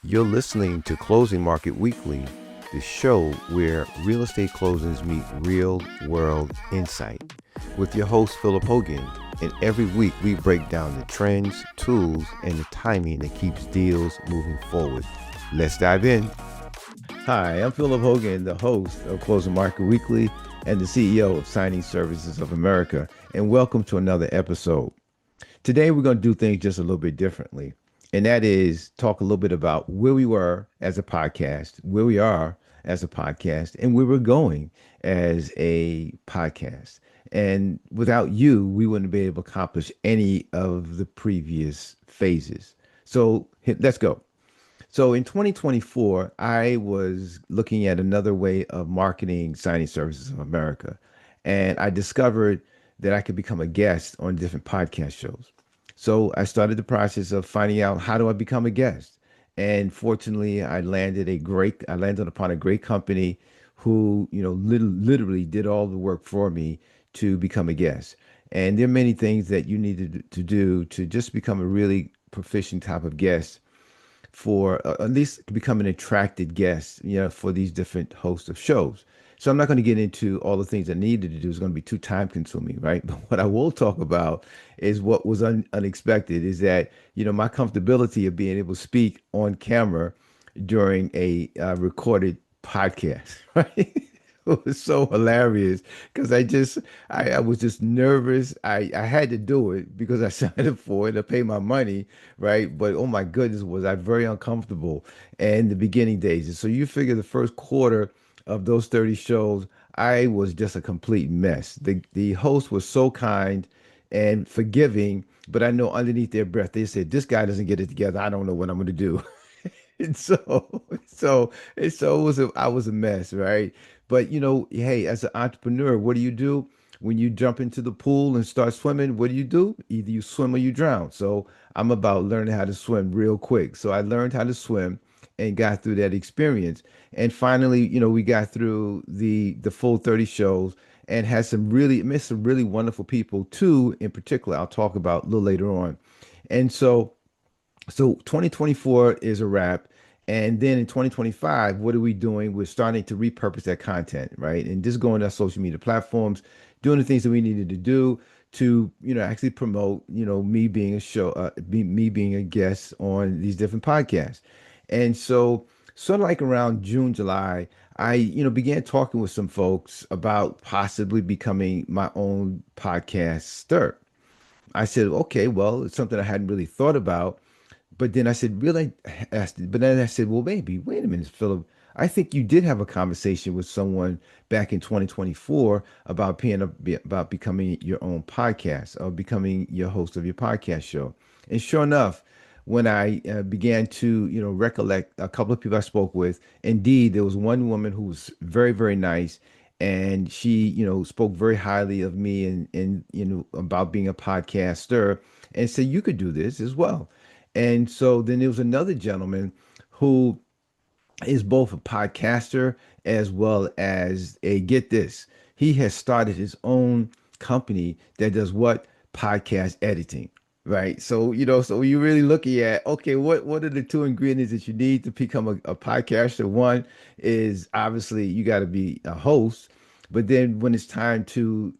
You're listening to Closing Market Weekly, the show where real estate closings meet real world insight. With your host, Phillip Hogan. And every week we break down the trends, tools, and the timing that keeps deals moving forward. Let's dive in. Hi, I'm Phillip Hogan, the host of Closing Market Weekly and the CEO of Signing Services of America. And welcome to another episode. Today we're going to do things just a little bit differently. And that is talk a little bit about where we were as a podcast, where we are as a podcast, and where we're going as a podcast. And without you, we wouldn't be able to accomplish any of the previous phases. So let's go. So in 2024, I was looking at another way of marketing Signing Services of America. And I discovered that I could become a guest on different podcast shows. So I started the process of finding out, how do I become a guest? And fortunately, I landed upon a great company who, literally did all the work for me to become a guest. And there are many things that you need to do to just become a really proficient type of guest, for at least become an attracted guest, for these different hosts of shows. So I'm not going to get into all the things I needed to do. It's going to be too time consuming, right? But what I will talk about is what was unexpected is that, my comfortability of being able to speak on camera during a recorded podcast, right? It was so hilarious because I was just nervous. I had to do it because I signed up for it to pay my money, right? But oh my goodness, was I very uncomfortable in the beginning days. And so you figure the first quarter of those 30 shows, I was just a complete mess. The host was so kind and forgiving, but I know underneath their breath they said, "This guy doesn't get it together. I don't know what I'm going to do." And so I was a mess, right? But hey, as an entrepreneur, what do? When you jump into the pool and start swimming, what do? Either you swim or you drown. So I'm about learning how to swim real quick. So I learned how to swim and got through that experience. And finally, we got through the full 30 shows and had met some really wonderful people. Two in particular, I'll talk about a little later on. And so 2024 is a wrap. And then in 2025, what are we doing? We're starting to repurpose that content, right? And just going to our social media platforms, doing the things that we needed to do to, actually promote, me being me being a guest on these different podcasts. And so sort of like around June, July, I, began talking with some folks about possibly becoming my own podcaster. I said, okay, well, it's something I hadn't really thought about. But then I said, really? But then I said, well, maybe, wait a minute, Phillip. I think you did have a conversation with someone back in 2024 about about becoming your own podcast or becoming your host of your podcast show. And sure enough, when I began to, recollect a couple of people I spoke with, indeed, there was one woman who was very, very nice. And she, spoke very highly of me and about being a podcaster and said, you could do this as well. And so then there was another gentleman who is both a podcaster as well as get this, he has started his own company that does what? Podcast editing. Right. So, so you're really looking at, okay, what are the two ingredients that you need to become a podcaster? One is obviously you got to be a host, but then when it's time to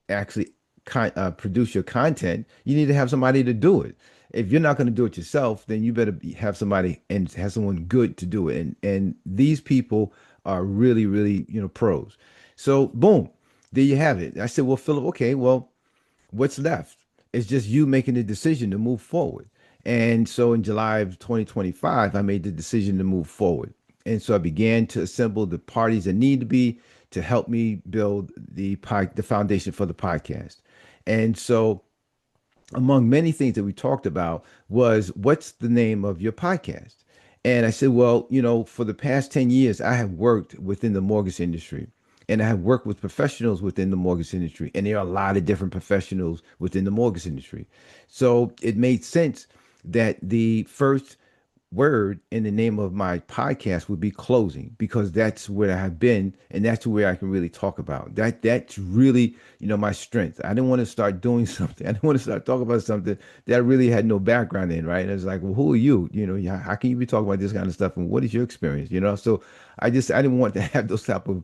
actually produce your content, you need to have somebody to do it. If you're not going to do it yourself, then you better have somebody and have someone good to do it. And these people are really, really, pros. So boom, there you have it. I said, well, Phillip, okay, well, what's left? It's just you making the decision to move forward. And so in July of 2025, I made the decision to move forward. And so I began to assemble the parties that need to be to help me build the foundation for the podcast. And so among many things that we talked about was, what's the name of your podcast? And I said, well, for the past 10 years, I have worked within the mortgage industry and I have worked with professionals within the mortgage industry. And there are a lot of different professionals within the mortgage industry. So it made sense that the first word in the name of my podcast would be closing, because that's where I have been and that's where I can really talk about that. That's really, my strength. I didn't want to start doing something. I didn't want to start talking about something that I really had no background in, right? It's like, well, who are you? Yeah, how can you be talking about this kind of stuff, and what is your experience? So I didn't want to have those type of,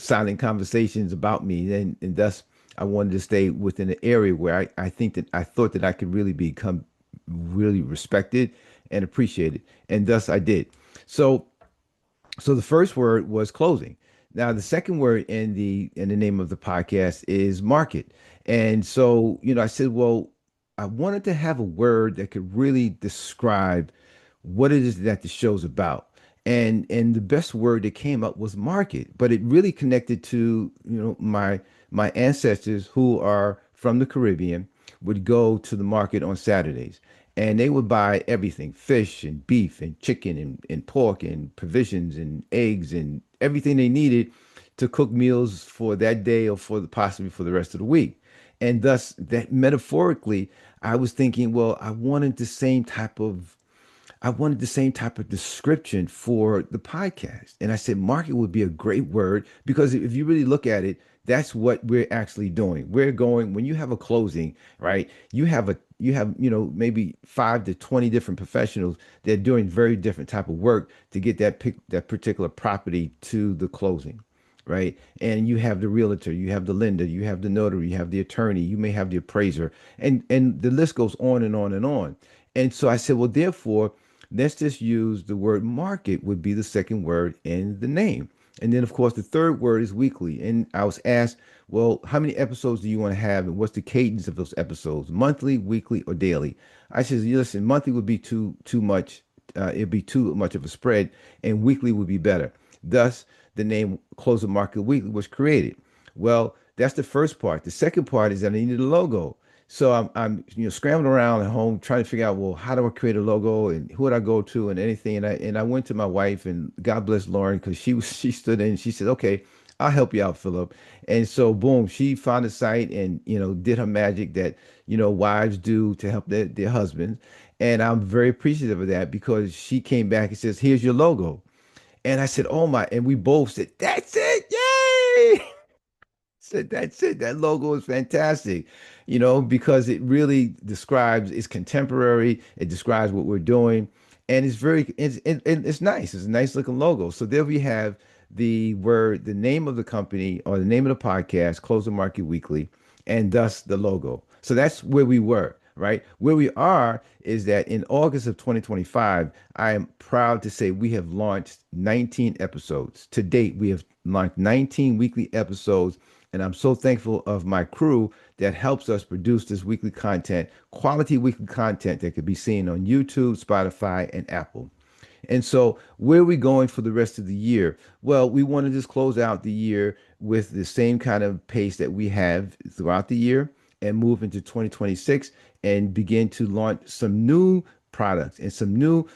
silent conversations about me, and thus I wanted to stay within an area where I thought that I could really become really respected and appreciated, and thus I did. So, so the first word was closing. Now, the second word in the name of the podcast is market. And so, I said, well, I wanted to have a word that could really describe what it is that the show's about. And the best word that came up was market, but it really connected to, my ancestors who are from the Caribbean would go to the market on Saturdays, and they would buy everything: fish and beef and chicken and pork and provisions and eggs and everything they needed to cook meals for that day or for possibly for the rest of the week. And thus, that metaphorically, I was thinking, well, I wanted the same type of description for the podcast. And I said, market would be a great word, because if you really look at it, that's what we're actually doing. We're going, when you have a closing, right? You have, maybe 5 to 20 different professionals that are doing very different type of work to get that particular property to the closing, right? And you have the realtor, you have the lender, you have the notary, you have the attorney, you may have the appraiser, and the list goes on and on and on. And so I said, well, therefore, let's just use the word market would be the second word in the name. And then, of course, the third word is weekly. And I was asked, well, how many episodes do you want to have? And what's the cadence of those episodes? Monthly, weekly, or daily? I said, listen, monthly would be too much. It'd be too much of a spread, and weekly would be better. Thus, the name Close the Market Weekly was created. Well, that's the first part. The second part is that I needed a logo. So I'm scrambling around at home trying to figure out, well, how do I create a logo, and who would I go to and anything. And I went to my wife, and God bless Lauren, because she stood in and she said, okay, I'll help you out, Philip. And so boom, she found a site and did her magic that wives do to help their husbands. And I'm very appreciative of that, because she came back and says, here's your logo. And I said, oh my, and we both said, that's it, yay! Said that's it. That logo is fantastic, because it really describes, it's contemporary, it describes what we're doing, and it's nice. It's a nice looking logo. So there we have the name of the company, or the name of the podcast, Close the Market Weekly, and thus the logo. So that's where we were. Right. Where we are is that in August of 2025, I am proud to say we have launched 19 episodes. To date, we have launched 19 weekly episodes. And I'm so thankful of my crew that helps us produce this weekly content, quality weekly content that could be seen on YouTube, Spotify, and Apple. And so, where are we going for the rest of the year? Well, we want to just close out the year with the same kind of pace that we have throughout the year, and move into 2026 and begin to launch some new products and some new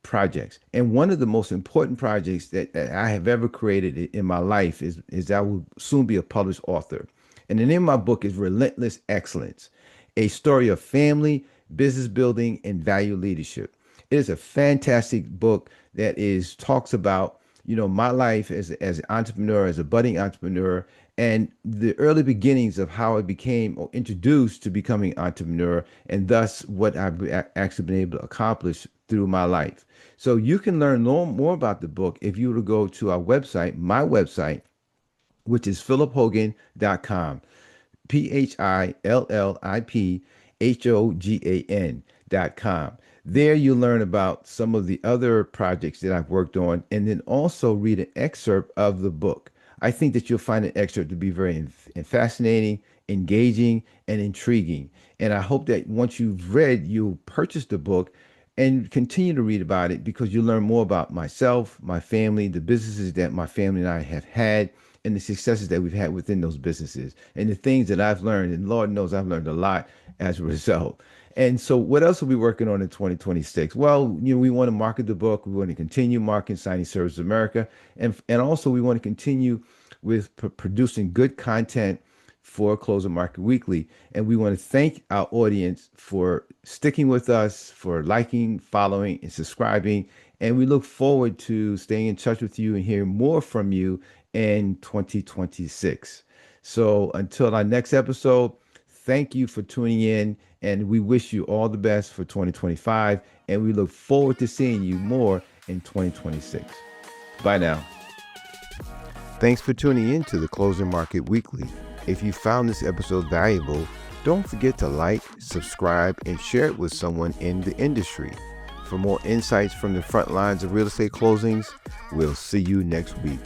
projects. And one of the most important projects that I have ever created in my life is I will soon be a published author. And the name of my book is Relentless Excellence, a story of family, business building, and value leadership. It is a fantastic book that talks about, my life as an entrepreneur, as a budding entrepreneur, and the early beginnings of how I became or introduced to becoming an entrepreneur, and thus what I've actually been able to accomplish through my life. So you can learn more about the book if you were to go to our website, my website, which is philliphogan.com. PhillipHogan.com. There you learn about some of the other projects that I've worked on, and then also read an excerpt of the book. I think that you'll find an excerpt to be very fascinating, engaging, and intriguing. And I hope that once you've read, you'll purchase the book and continue to read about it, because you learn more about myself, my family, the businesses that my family and I have had, and the successes that we've had within those businesses, and the things that I've learned. And Lord knows I've learned a lot as a result. And so what else are we working on in 2026? Well, we want to market the book. We want to continue marketing Signing Services America. And also we want to continue with producing good content for Closing Market Weekly. And we want to thank our audience for sticking with us, for liking, following, and subscribing. And we look forward to staying in touch with you and hearing more from you in 2026. So until our next episode, thank you for tuning in, and we wish you all the best for 2025. And we look forward to seeing you more in 2026. Bye now. Thanks for tuning in to the Closing Market Weekly. If you found this episode valuable, don't forget to like, subscribe, and share it with someone in the industry. For more insights from the front lines of real estate closings, we'll see you next week.